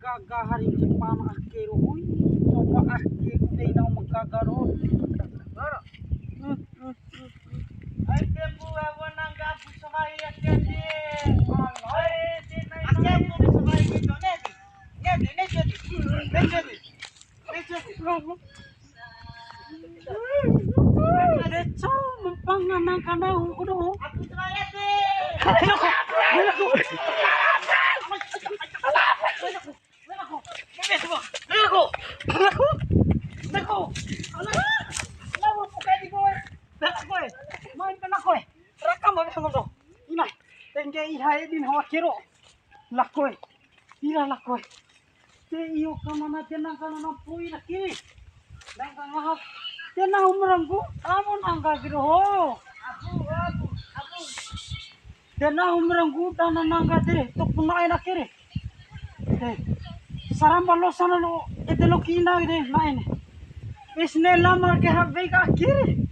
magagahari Jepang akhir huy. Coba akhir day na magkagaroon. Ay tempo ako nang gapo sa kaya kaya. Ay dinay. Akyat mo sa kaya dito neti. Neti. Diretso, mampanganang ka na. Uno. Ako sa kaya di. Lakoy. Te iyo ka mana tenang ka na pui laki. Nang ka ngahap. Tenang umrangku, amon angka giro. Aku. Tenang umrangku tanah nangka te. Tok punai nakire. Saram balo sana lo. Ete lo kina ide main. Isne lama ke habbe ka kire.